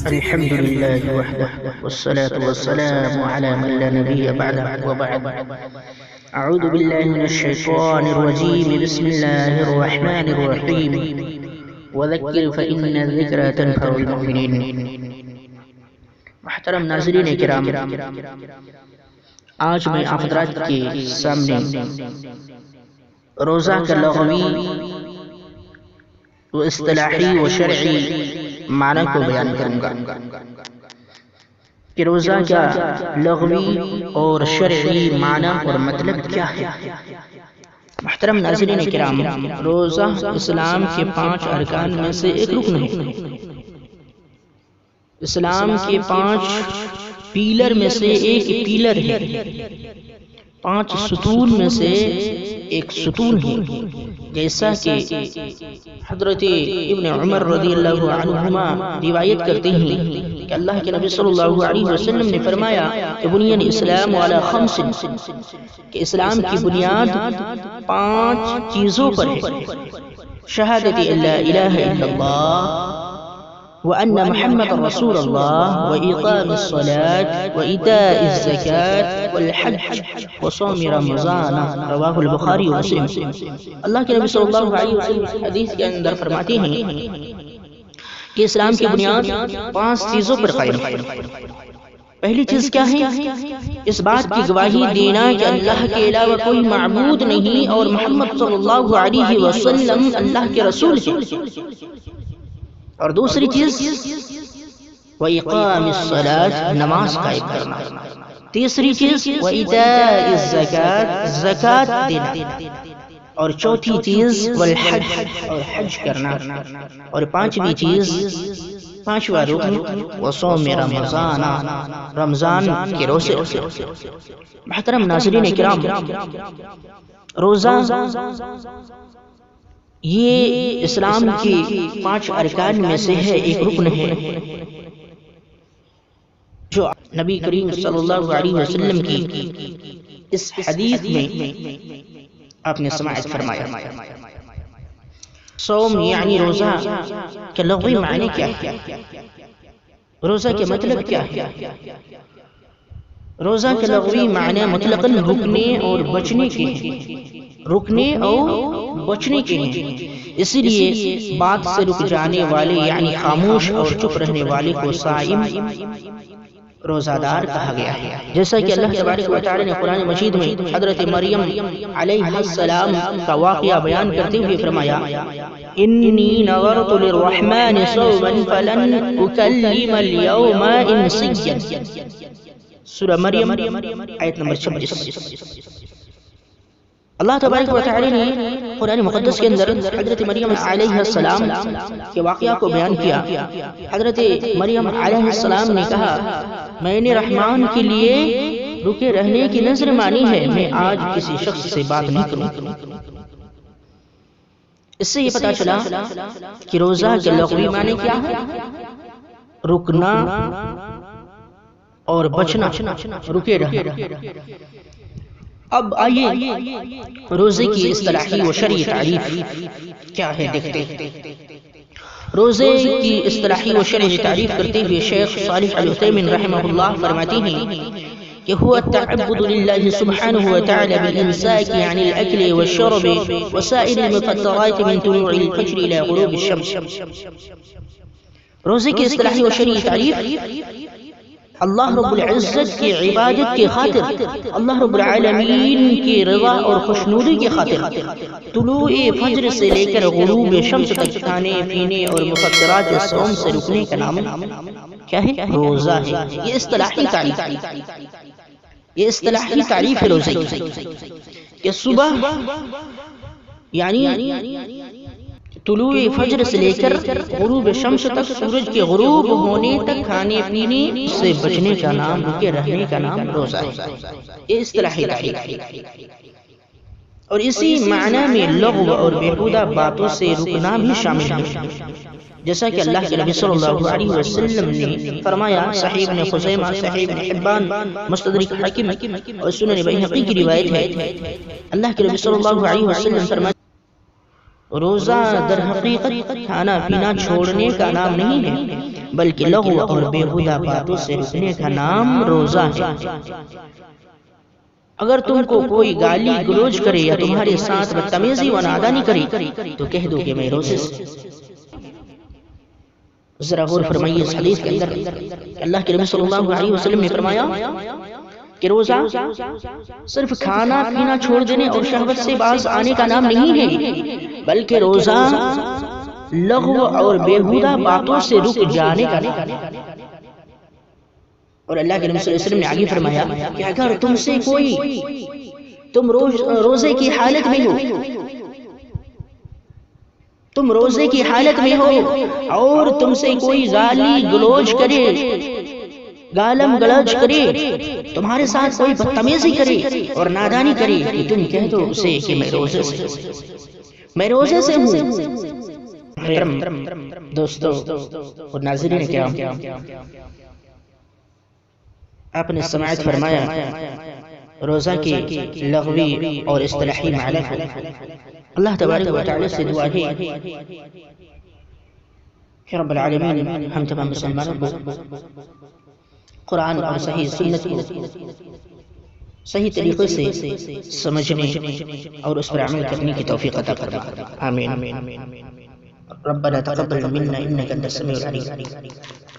الحمد لله وحده والصلاة والسلام على من لا نبي بعده وبعد. أعوذ بالله من الشيطان الرجيم. بسم الله الرحمن الرحيم. وذكر فإن الذكرى تنفع المؤمنين. محترم ناظرین کرام، آج میں آپ حضرات کے سامنے روزہ کا لغوی و اصطلاحی و شرعی معنی کو بیان کروں گا کہ روزہ کا لغوی اور شرعی معنی اور مطلب کیا ہے۔ محترم ناظرین کرام، روزہ اسلام کے 5 ارکان میں سے ایک رکن ہے۔ اسلام کے 5 پیلر میں سے ایک پیلر ہے، 5 ستون میں سے ایک ستون ہے، جیسا کہ حضرت ابن عمر رضی اللہ عنہما روایت کرتے ہیں کہ اللہ کے نبی صلی اللہ علیہ وسلم نے فرمایا کہ بنی الاسلام علی 5، کہ اسلام کی بنیاد 5 چیزوں پر ہے: شہادت لا الہ الا اللہ وأن محمد رسول الله وإقام الصلاة وإيتاء الزكاة والحج وصوم رمضان، رواه البخاری ومسلم۔ اللہ کے نبی صلی اللہ علیہ وسلم حدیث کے اندر فرماتے ہیں کہ اسلام کی بنیاد 5 چیزوں پر قائم ہے۔ پہلی چیز کیا ہے؟ اس بات کی گواہی دینا کہ اللہ کے علاوہ کوئی معبود نہیں اور محمد صلی اللہ علیہ وسلم اللہ کے رسول ہیں۔ اور دوسری چیز وَإِقَامِ الصَّلَاةِ، نماز قائم کرنا۔ تیسری چیز وَإِيتَاءِ الزَّكَاةِ، زکوٰۃ دینا۔ اور چوتھی چیز والحج، اور حج کرنا۔ اور 5ویں چیز، 5واں رکن وصوم رمضان، رمضان کے روزے۔ محترم ناظرین کرام، روزہ یہ اسلام کی 5 ارکان میں سے ہے، ایک رکن ہے جو نبی کریم صلی اللہ علیہ وسلم کی اس حدیث میں آپ نے سماعت فرمایا۔ صوم یعنی روزہ کے لغوی معنی کیا ہے؟ روزہ کے مطلب کیا ہے؟ روزہ کے لغوی معنی مطلقاً رکنے اور بچنے کے ہیں، رکنے اور بچنے کے ہیں۔ اسی لیے بات سے رک جانے والے یعنی خاموش اور چپ رہنے والے کو صائم، روزہ دار کہا گیا ہے۔ جیسا کہ اللہ تبارک و تعالی نے قرآن مجید میں حضرت مریم علیہ السلام کا واقعہ بیان کرتے ہوئے فرمایا: انی نظرت للرحمن صوما فلن اکلم اليوم انسیا، سورہ مریم آیت نمبر 26۔ اللہ تبارک و تعالی نے قرآن مقدس کے اندر حضرت مریم علیہ السلام کے واقعہ کو بیان کیا۔ حضرت مریم علیہ السلام نے کہا، میں نے رحمان کے لیے رکے رہنے کی نظر مانی ہے، میں آج کسی شخص سے بات نہیں کروں۔ اس سے یہ پتا چلا کہ روزہ کے لغوی معنی کیا ہے؟ رکنا اور بچنا، رکے رہنا۔ اب آئیے روزے کی اصطلاحی و شرعی تعریف کیا ہے دیکھتے ہیں۔ روزے کی اصطلاحی و شرعی تعریف کرتے ہوئے شیخ صالح العثیمین رحمہ اللہ فرماتے ہیں کہ هو التعبد لله سبحانه وتعالى بالإمساك عن الأكل والشرب وسائر المفطرات من طلوع الفجر إلى غروب الشمس۔ روزے کی اصطلاحی و شرعی تعریف اللہ رب العزت کی عبادت کی خاطر، اللہ رب العالمین کی رضا اور خوشنودی کی خاطر طلوع فجر سے لے کر غروب شمس تک کھانے پینے اور مفطرات صوم سے رکنے کا نام کیا ہے؟ روزہ ہے۔ یہ اصطلاحی تعریف، یہ اصطلاحی تعریف ہے روزے کہ صبح یعنی طلوع فجر سے لے کر غروب شمس تک، سورج کے غروب ہونے تک کھانے پینے سے بچنے کا نام، رکے رہنے کا نام روزہ ہے۔ یہ اصطلاحی تعریف، اور اسی معنی میں لغو اور بیہودہ باتوں سے رکنا بھی شامل ہے، جیسا کہ اللہ کے نبی صلی اللہ علیہ وسلم نے فرمایا۔ صحیح ابن خزیمہ، صحیح ابن حبان، مستدرک حاکم اور سنن بیہقی کی روایت ہے۔ اللہ کے نبی صلی اللہ علیہ وسلم فرمایا روزہ در حقیقت کھانا پینا چھوڑنے کا نام نہیں ہے، بلکہ لغو اور بیہودہ باتوں سے رکنے کا نام روزہ ہے۔ اگر تم کو کوئی گالی گلوچ کرے یا تمہارے ساتھ بدتمیزی و نادانی کرے تو کہہ دو کہ میں روزے سے۔ ذرا غور فرمائیے اس حدیث کے اندر اللہ کے نبی صلی اللہ علیہ وسلم نے فرمایا کہ روزہ صرف کھانا پینا چھوڑ دینے اور شہوت سے باز آنے کا نام نہیں ہے، بلکہ روزہ لغو اور بیہودہ باتوں سے رک جانے کا نام ہے۔ اور اللہ کے نبی صلی اللہ علیہ وسلم نے آگے فرمایا کہ اگر تم سے کوئی روزے کی حالت میں ہو، تم روزے کی حالت میں ہو اور تم سے کوئی گالی گلوچ کرے، گالم گلوچ کرے، تمہارے ساتھ کوئی بدتمیزی کرے اور نادانی کرے تو تم کہہ دو اسے کہ میں روزے سے ہوں۔ محترم دوستو اور ناظرین کرام، آپ نے سماعت فرمایا روزہ کی لغوی اور اصطلاحی معنی کو۔ اللہ تبارک و تعالی سے دعا ہے کہ رب العالمین ہم تمام مسلمانوں کو قرآن اور صحیح سنت کو صحیح طریقے سے سمجھنے اور اس پر عمل کرنے کی توفیق عطا فرما، آمین۔ ربنا تقبل منا انك انت السميع العليم۔